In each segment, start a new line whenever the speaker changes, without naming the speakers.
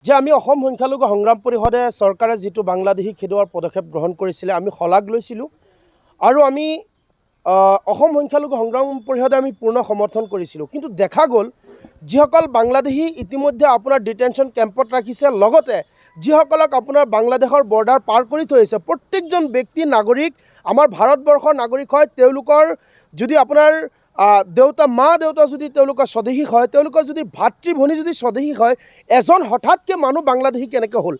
যে আমি অসম সংখ্যালঘু সংগ্ৰাম পৰিষদে চৰকাৰে যিটো বাংলাদেশী খেদোৱাৰ পদক্ষেপ গ্ৰহণ কৰিছিলে আমি শলাগ লৈছিলোঁ আৰু আমি অসম সংখ্যালঘু সংগ্ৰাম পৰিষদে আমি পূৰ্ণ সমৰ্থন কৰিছিলোঁ। কিন্তু দেখা গ'ল যিসকল বাংলাদেশী ইতিমধ্যে আপোনাৰ ডিটেনশ্যন কেম্পত ৰাখিছে, লগতে যিসকলক আপোনাৰ বাংলাদেশৰ বৰ্ডাৰ পাৰ কৰি থৈ আহিছে, প্ৰত্যেকজন ব্যক্তি নাগৰিক আমাৰ ভাৰতবৰ্ষৰ নাগৰিক হয়। তেওঁলোকৰ যদি আপোনাৰ দেউতা মা দেউতা যদি তেওঁলোকৰ স্বদেশী হয়, তেওঁলোকৰ যদি ভাতৃ ভনী যদি স্বদেশী হয়, এজন হঠাৎকৈ মানুহ বাংলাদেশী কেনেকৈ হ'ল?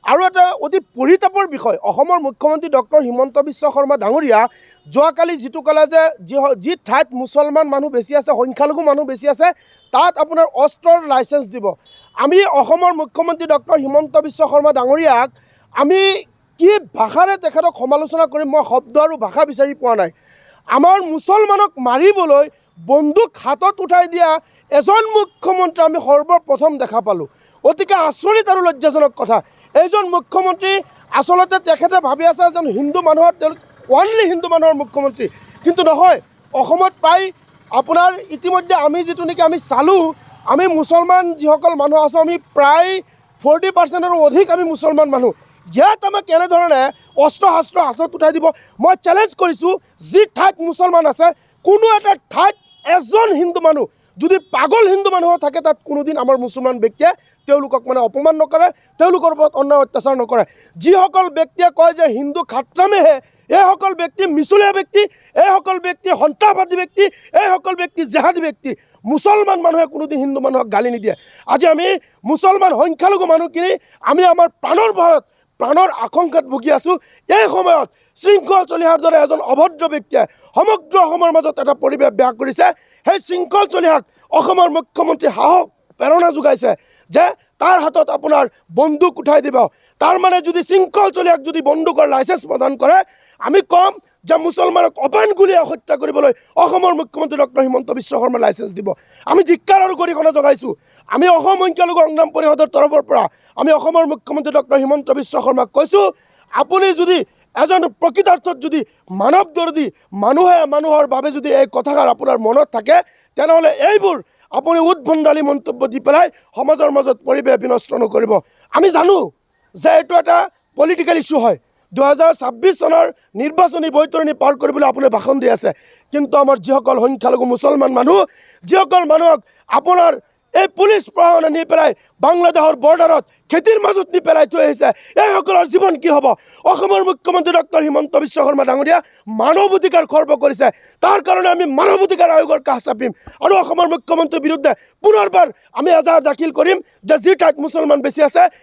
আৰু এটা অতি পৰিতাপৰ বিষয়, অসমৰ মুখ্যমন্ত্ৰী ডক্টৰ হিমন্ত বিশ্ব শৰ্মা ডাঙৰীয়া যোৱাকালি যিটো ক'লে যে যি ঠাইত মুছলমান মানুহ বেছি আছে, সংখ্যালঘু মানুহ বেছি আছে, তাত আপোনাৰ অস্ত্ৰৰ লাইচেঞ্চ দিব। আমি অসমৰ মুখ্যমন্ত্ৰী ডক্টৰ হিমন্ত বিশ্ব শৰ্মা ডাঙৰীয়াক আমি কি ভাষাৰে তেখেতক সমালোচনা কৰিম, মই শব্দ আৰু ভাষা বিচাৰি পোৱা নাই। আমাৰ মুছলমানক মাৰিবলৈ বন্দুক হাতত উঠাই দিয়া এজন মুখ্যমন্ত্ৰী আমি সৰ্বপ্ৰথম দেখা পালোঁ। অতিকে আচৰিত আৰু লজ্জাজনক কথা। এইজন মুখ্যমন্ত্ৰী আচলতে তেখেতে ভাবি আছে এজন হিন্দু মানুহৰ, তেওঁলোক অনলি হিন্দু মানুহৰ মুখ্যমন্ত্ৰী, কিন্তু নহয়। অসমত প্ৰায় আপোনাৰ ইতিমধ্যে আমি যিটো নেকি আমি চালোঁ, আমি মুছলমান যিসকল মানুহ আছোঁ আমি প্ৰায় 40%ৰো অধিক আমি মুছলমান মানুহ। ইয়াত আমাক কেনেধৰণে অস্ত্ৰ শাস্ত্ৰ হাতত উঠাই দিব? মই চেলেঞ্জ কৰিছোঁ, যি ঠাইত মুছলমান আছে কোনো এটা ঠাইত এজন হিন্দু মানুহ যদি পাগল হিন্দু মানুহ থাকে, তাত কোনোদিন আমাৰ মুছলমান ব্যক্তিয়ে তেওঁলোকক মানে অপমান নকৰে, তেওঁলোকৰ ওপৰত অন্যায় অত্যাচাৰ নকৰে। যিসকল ব্যক্তিয়ে কয় যে হিন্দু খাত্ৰামেহে, এইসকল ব্যক্তি মিছলীয়া ব্যক্তি, এইসকল ব্যক্তি সন্ত্ৰাসবাদী ব্যক্তি, এইসকল ব্যক্তি জেহাদী ব্যক্তি। মুছলমান মানুহে কোনোদিন হিন্দু মানুহক গালি নিদিয়ে। আজি আমি মুছলমান সংখ্যালঘু মানুহখিনি আমি আমাৰ প্ৰাণৰ ভয়ত, প্ৰাণৰ আশংকাত ভুগি আছোঁ। এই সময়ত শৃংখল চলিহাৰ দৰে এজন অভদ্ৰ ব্যক্তিয়ে সমগ্ৰ অসমৰ মাজত এটা পৰিৱেশ বেয়া কৰিছে। সেই শৃংখল চলিহাক অসমৰ মুখ্যমন্ত্ৰী সাহস প্ৰেৰণা যোগাইছে যে তাৰ হাতত আপোনাৰ বন্দুক উঠাই দিব। তাৰ মানে যদি শৃংখল চলিহাক যদি বন্দুকৰ লাইচেঞ্চ প্ৰদান কৰে, আমি ক'ম যে মুছলমানক অপায়ন গুলীয়াই হত্যা কৰিবলৈ অসমৰ মুখ্যমন্ত্ৰী ডক্টৰ হিমন্ত বিশ্ব শৰ্মাই লাইচেঞ্চ দিব। আমি ধিক্কাৰ আৰু গৰিহণা জগাইছোঁ। আমি অসম সংখ্যালঘু সংগ্ৰাম পৰিষদৰ তৰফৰ পৰা আমি অসমৰ মুখ্যমন্ত্ৰী ডক্টৰ হিমন্ত বিশ্ব শৰ্মাক কৈছোঁ, আপুনি যদি এজন প্ৰকৃতাৰ্থত যদি মানৱ দৰ্দী মানুহে মানুহৰ বাবে যদি এই কথাষাৰ আপোনাৰ মনত থাকে, তেনেহ'লে এইবোৰ আপুনি উদ্ভণ্ডালি মন্তব্য দি পেলাই সমাজৰ মাজত পৰিৱেশ বিনষ্ট নকৰিব। আমি জানো যে এইটো এটা পলিটিকেল ইছ্যু হয়। 2026 চনৰ নিৰ্বাচনী বৈতৰণি পাৰ কৰিবলৈ আপুনি ভাষণ দি আছে, কিন্তু আমাৰ যিসকল সংখ্যালঘু মুছলমান মানুহ, যিসকল মানুহক আপোনাৰ এই পুলিচ প্ৰশাসনে নি পেলাই বাংলাদেশৰ বৰ্ডাৰত খেতিৰ মাজত নি পেলাই থৈ আহিছে, এইসকলৰ জীৱন কি হ'ব? অসমৰ মুখ্যমন্ত্ৰী ডক্টৰ হিমন্ত বিশ্ব শৰ্মা ডাঙৰীয়া মানৱ অধিকাৰ খৰ্ব কৰিছে। তাৰ কাৰণে আমি মানৱ অধিকাৰ আয়োগৰ কাষ চাপিম আৰু অসমৰ মুখ্যমন্ত্ৰীৰ বিৰুদ্ধে পুনৰবাৰ আমি এজাহাৰ দাখিল কৰিম যে যি ঠাইত মুছলমান বেছি আছে